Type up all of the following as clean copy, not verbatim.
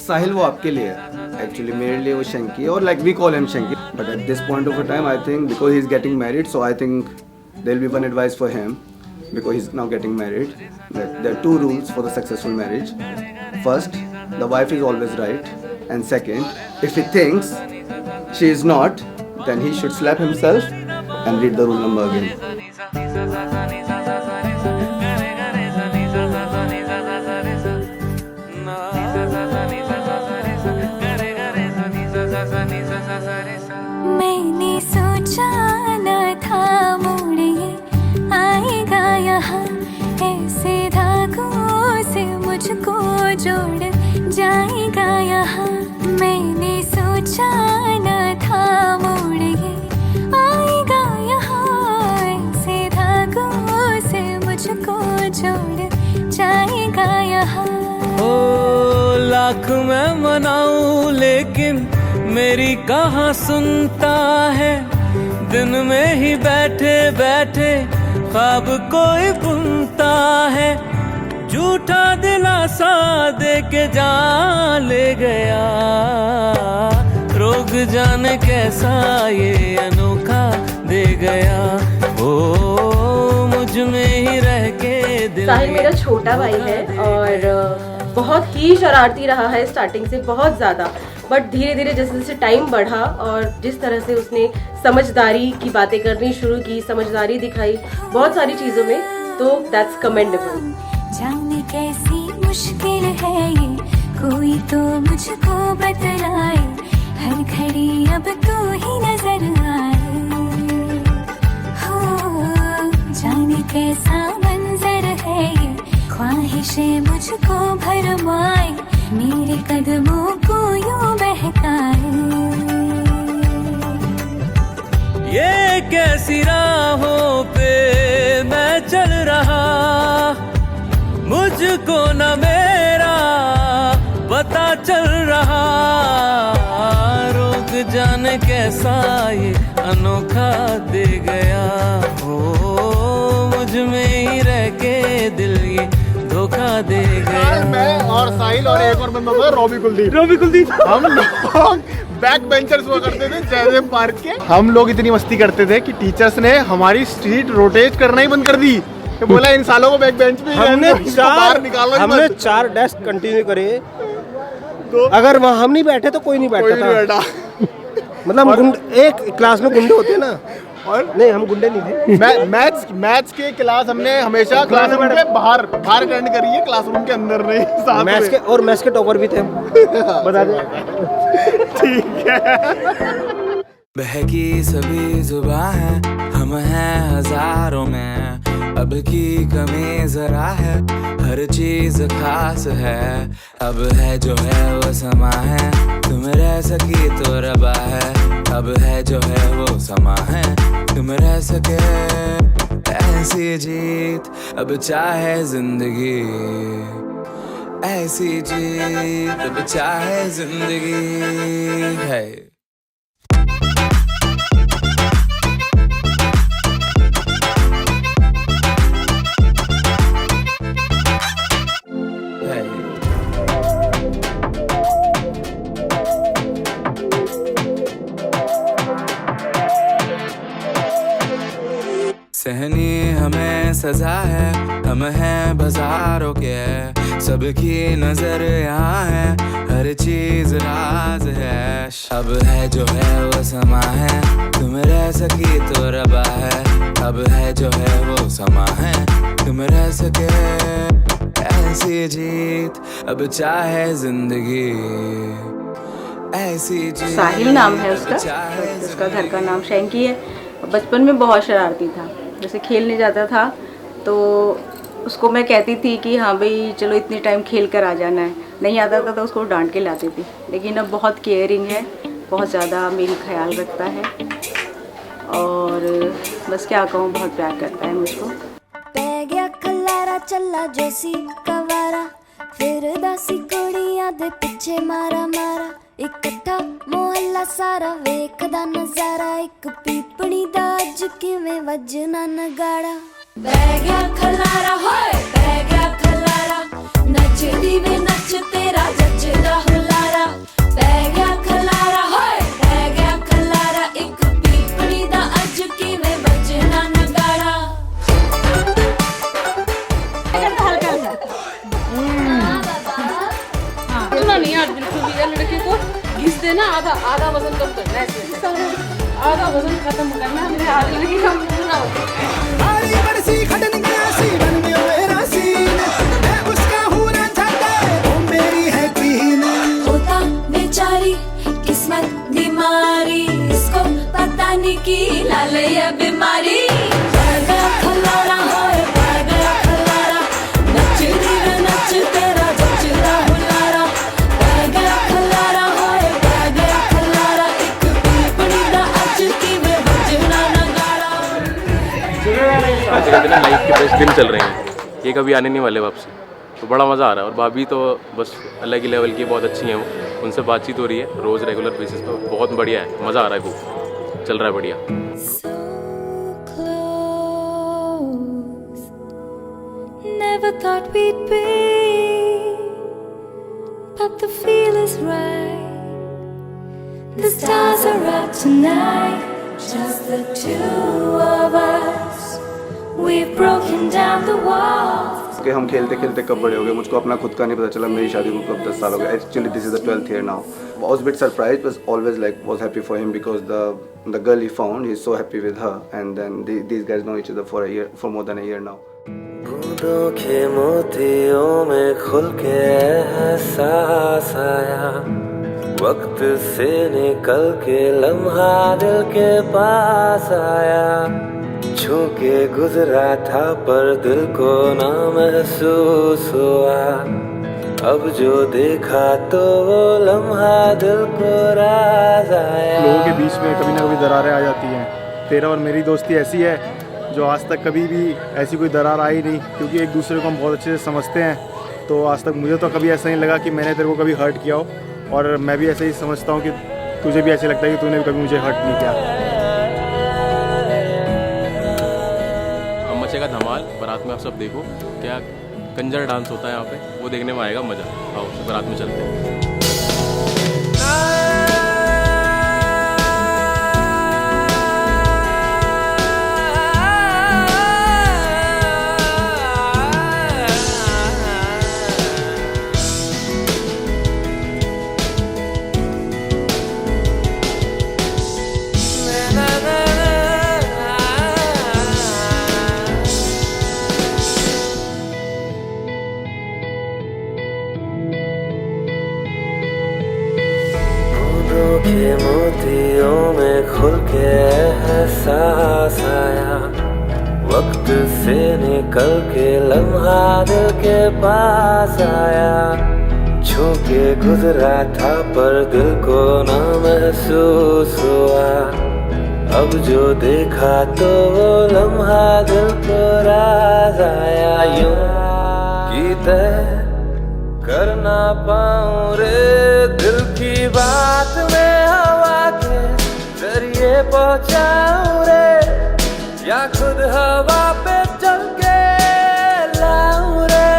साहिल वो आपके लिए है एक्चुअली, मेरे लिए वो शंकी है, और लाइक वी कॉल हिम शंकी, but at this point of a time I think because he is getting married, so I think there will be one advice for him because he's now getting married, that there are two rules for the successful marriage. First, the wife is always right, and second, if he thinks she is not, then he should slap himself and read the rule number again. मैंने सोचा न था मोड़ ये आएगा यहाँ, ऐसे धागों से मुझको जोड़ जाएगा यहाँ। मैंने सोचा न था मोड़ ये आएगा यहाँ, ऐसे धागों से मुझको जोड़ जाएगा यहाँ। ओ लाख मैं मनाऊं लेकिन मेरी कहाँ सुनता है, दिन में ही बैठे बैठे ख्वाब कोई बुनता है, झूठा दिलासा दे के जान ले गया, रोग जाने कैसा ये अनोखा दे गया, ओ मुझ में ही रह के दिल। साहिल मेरा छोटा भाई है और बहुत ही शरारती रहा है स्टार्टिंग से, बहुत ज़्यादा, बट धीरे धीरे जैसे जैसे टाइम बढ़ा और जिस तरह से उसने समझदारी की बातें करनी शुरू की, समझदारी दिखाई बहुत सारी चीज़ों में, तो दैट्स कमेंडेबल। जाने कैसी मुश्किल है ये, कोई तो मुझको बतलाए, हर घड़ी अब तू ही नजर आए, हो जाने कैसा मंजर है ये, ख्वाहिशें मुझको भरमाए, मेरे कदमों को यूं बहकाए। ये कैसी राहों पे मैं चल रहा, मुझको न मेरा पता चल रहा, रोग जाने कैसा ये अनोखा दे गया, हो मुझ में ही रह के दिल ये धोखा दे गया। मैं और साहिल और एक और बंदा था रॉबी कुलदीप, हम लोग बैक बेंचर्स हुआ करते थे जयदेव पार्क के। हम लोग इतनी मस्ती करते थे कि टीचर्स ने हमारी सीट रोटेट करना ही बंद कर दी, कि बोला इन सालों को बैक बेंच पे हमने 4 डेस्क कंटिन्यू करे, तो अगर वहाँ हम नहीं बैठे तो कोई नहीं बैठता था। मतलब एक क्लास में गुंडे होते हैं ना, और नहीं हम गुंडे नहीं थे। मैथ्स के क्लास हमने हमेशा क्लासरूम के बाहर अटेंड करी है, क्लासरूम के अंदर नहीं, साथ में। मैथ्स के टॉपर भी थे, बता दे। ठीक है। बहकी सभी जुबां है, हम हैं हजारों में, अब की कमी जरा है, हर चीज खास है, अब है जो है वो समा है, तुम रह सकी तो रबा है, अब है जो है वो समा है, तुम रह सके, ऐसी जीत अब चाहे जिंदगी, ऐसी जीत अब चाहे जिंदगी है। सहनी हमें सजा है, हम हैं बाजारों के, सबकी नजर यहाँ है, हर चीज राज है, अब है जो है वो समा है, तुम रह सकी तो रबा है, अब है जो है वो समा है, तुम रह सके, ऐसी जीत अब चाहे जिंदगी, ऐसी जीत। साहिल नाम है उसका घर का नाम शंकी है। बचपन में बहुत शरारती था, जैसे खेलने जाता था तो उसको मैं कहती थी कि हाँ भाई चलो इतने टाइम खेल कर आ जाना है, नहीं आता था तो उसको डांट के लाती थी, लेकिन अब बहुत केयरिंग है, बहुत ज़्यादा मेरी ख्याल रखता है, और बस क्या कहूँ, बहुत प्यार करता है मुझको। पै गया खलारा चला जोसी कवारा, फिर दासी कुड़ियां दे पिछे मारा मारा, इकट्ठा मोहल्ला सारा वेखदा नजारा, एक पीपणी दा अज किवें वजना नगाड़ा। पै गया खलारा होए पै गया खलारा नचदी वे नच तेरा जचदा हुलारा पै गया खलारा होए पै गया खलारा एक पीपड़ी दा अज किवें बजना नगाड़ा इतना नहीं यार बिल्कुल भी यार, लड़के को घिस देना, आधा आधा वजन कम करना है, ऐसे आधा वजन खत्म करना है, मेरे हाथ लड़की कम ना होता बेचारी किस्मत बीमारी इसको पता नहीं की लाल या बीमारी पै गया खलारा होए पै गया खलारा नचदी वे नच तेरा जचदा हुलारा पै गया खलारा होए पै गया खलारा एक पीपड़ी दा अज किवें बजना नगाड़ा आज के दिन लाइफ के बेस्ट दिन चल रहे हैं, ये कभी आने नहीं वाले वापसी, तो बड़ा मज़ा आ रहा है। और भाभी तो बस अलग ही लेवल की बहुत अच्छी हैं, वो उनसे बातचीत हो रही है रोज़ रेगुलर बेसिस पे, बहुत बढ़िया है, मज़ा आ रहा है, खूब चल रहा है बढ़िया। So close, never thought we'd be, but the feel is right. The stars are out tonight, just the two of us. We've broken down the walls. कि हम खेलते खेलते कब बड़े हो गए, मुझको अपना खुद का नहीं पता चला, मेरी शादी को कब 10 साल हो गए। Actually this is the 12th year now. I was a bit surprised, but always like was happy for him because the girl he found, he's so happy with her, and then these guys know each other for more than a year now. बूंदों के मोतियों में खुल के एहसास आया, वक्त से निकल के लम्हा दिल के पास आया, छू के गुजरा था पर दिल को ना महसूस हुआ, अब जो देखा तो वो लम्हा दिल को राज आया। लोगों के बीच में कभी ना कभी दरारें आ जाती हैं। तेरा और मेरी दोस्ती ऐसी है जो आज तक कभी भी ऐसी कोई दरार आई नहीं, क्योंकि एक दूसरे को हम बहुत अच्छे से समझते हैं। तो आज तक मुझे तो कभी ऐसा नहीं लगा कि मैंने तेरे को कभी हर्ट किया हो, और मैं भी ऐसे ही समझता हूँ कि तुझे भी ऐसे लगता है कि तूने भी कभी मुझे हर्ट नहीं किया। मचेगा धमाल, बारात में आप सब देखो क्या कंजर डांस होता है यहाँ पे, वो देखने में आएगा मज़ा। आओ बारात में चलते हैं। के मोतियों में खुल के एहसास आया, वक्त से निकल के लम्हा दिल के पास आया, छू के गुजरा था पर दिल को ना महसूस हुआ, अब जो देखा तो वो लम्हा दिल को राज आया। यूं की तय कर ना पाऊं रे दिल की बात में हवा के जरिए पहुंचाऊं रे, या खुद हवा पे चल के लाऊं रे,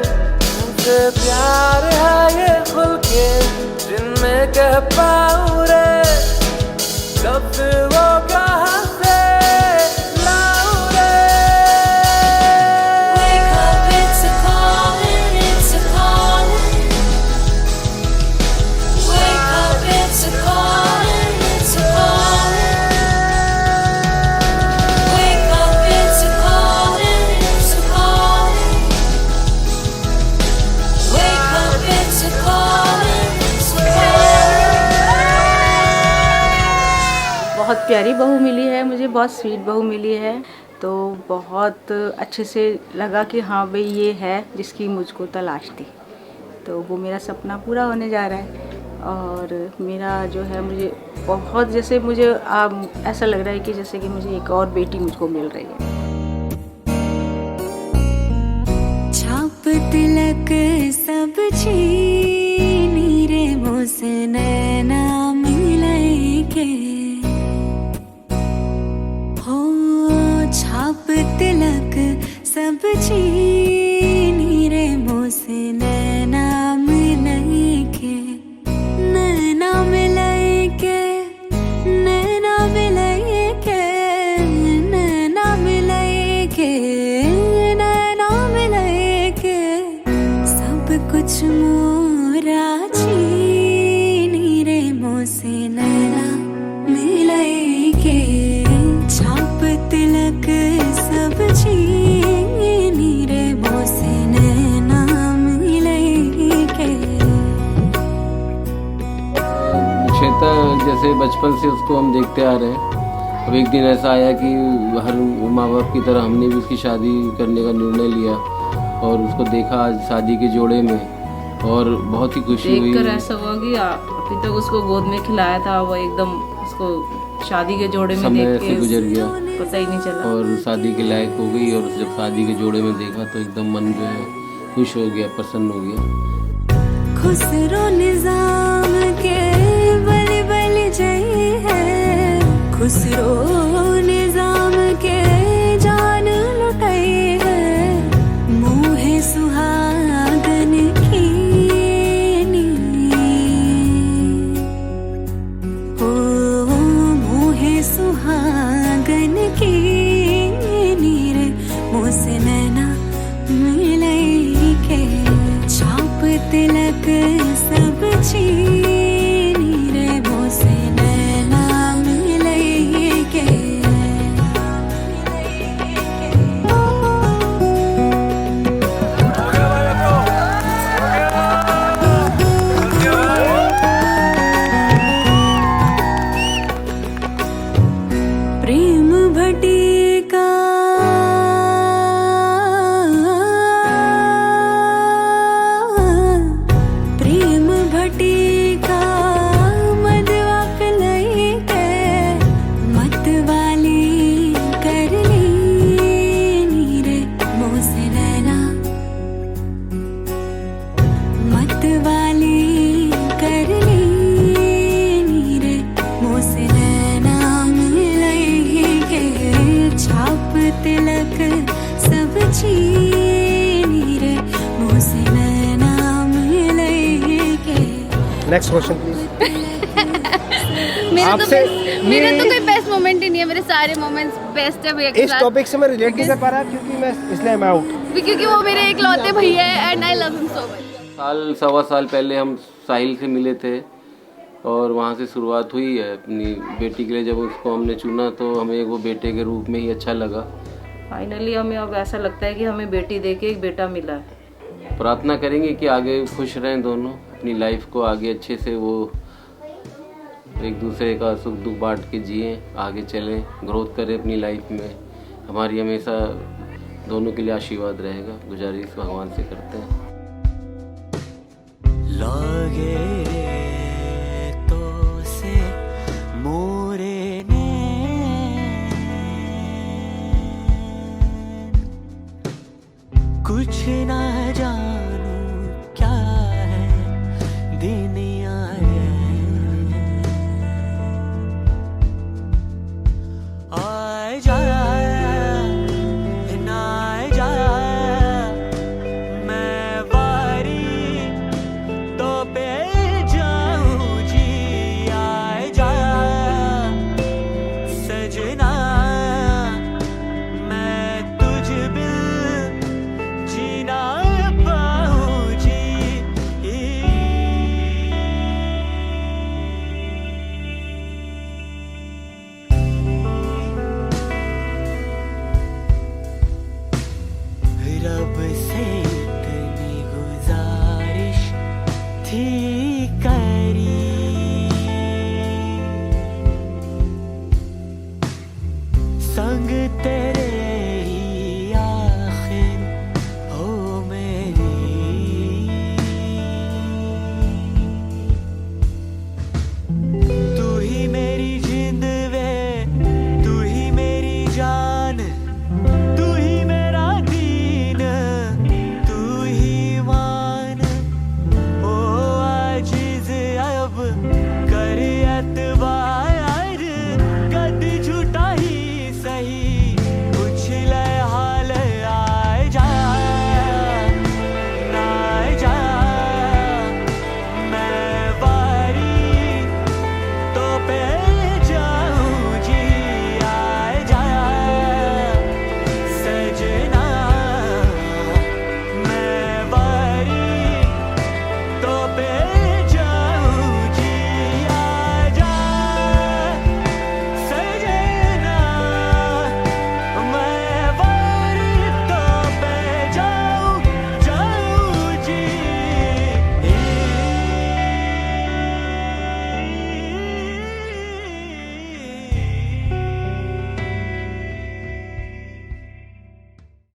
तुमसे प्यार है ये खुल के जिनमें कह पाऊं रे, लफ्ज़ वो कहाँ से लाऊं रे। Wake up, it's a calling, it's a calling. Wake up, it's a calling, it's a calling. Wake up, it's a calling, it's a calling. Wake up, it's a calling, it's a calling. बहुत प्यारी बहू मिली है मुझे, बहुत sweet बहू मिली है, तो बहुत अच्छे से लगा कि हाँ भाई ये है जिसकी मुझको तलाश थी, तो वो मेरा सपना पूरा होने जा रहा है। और मेरा जो है मुझे बहुत जैसे मुझे ऐसा लग रहा है कि जैसे कि मुझे एक और बेटी मुझको मिल रही है। छाप तिलक सब छीनी रे मोसे नैना मिले के हो छाप तिलक सब चीनी रे मोसे नैना मिलई के नैना मिलई के नैना मिलई के नैना मिलई के नैना मिलई के सब कुछ मोरा चीनी रे मोसे नैना मिलई के छाप तिलक सब चीनी रे मोसे नैना मिलई के। श्वेता जैसे बचपन से उसको हम देखते आ रहे हैं, अब एक दिन ऐसा आया कि हर माँ बाप की तरह हमने भी उसकी शादी करने का निर्णय लिया और उसको देखा आज शादी के जोड़े में और बहुत ही खुशी हुई। देखकर ऐसा हुआ कि अभी तक उसको गोद में खिलाया था, वो एकदम उसको शादी के जोड़े में समय देख ऐसे के गुजर गया पता ही नहीं चला और शादी के लायक हो गई और जब शादी के जोड़े में देखा तो एकदम मन जो है खुश हो गया, प्रसन्न हो गया। खुसरो निजाम के बलि बलि जय है, खुसरो निजाम के जान लुटाई है, मोहे सुहागन की सुहागन की नीर मोसे नैना मिलई के छाप तिलक सब चीनी रे मोसे नैना मिलई के। प्रेम भटिका प्रेम भटिका मदवा पिलई के मतवाली कर ली रे मोसे नैना मतवाली कर ली रे मोसे नैना छाप तिलक सब चीनी रे मोसे नैना मिलई के। Next question please. मेरे तो कोई बेस्ट मोमेंट ही नहीं है, मेरे सारे मोमेंट्स बेस्ट है भैया के इस साथ। टॉपिक से मैं रिलेट नहीं कर पा रहा क्योंकि मैं इसलिए मैं आउट, क्योंकि वो मेरे इकलौते भैया है and I love him so much. साल सवा साल पहले हम साहिल से मिले थे और वहाँ से शुरुआत हुई है अपनी बेटी के लिए। जब उसको हमने चुना तो हमें वो बेटे के रूप में ही अच्छा लगा। फाइनली हमें अब ऐसा लगता है कि हमें बेटी देके एक बेटा मिला है। प्रार्थना करेंगे कि आगे खुश रहें दोनों, अपनी लाइफ को आगे अच्छे से वो एक दूसरे का सुख दुख बांट के जिए, आगे चलें, ग्रोथ करें अपनी लाइफ में। हमारी हमेशा दोनों के लिए आशीर्वाद रहेगा, गुजारिश भगवान से करते हैं। कुछ ना जानू क्या है दुनिया आ जा ना जा मैं बारी तो पे जाऊं जी आ जा सजना मैं तुझ बिन जीना पाऊं जी। रब से इतनी गुजारिश थी करी, संग तेरे ही आखिर हो मेरी। तू ही मेरी जिंद वे, तू ही मेरी जान,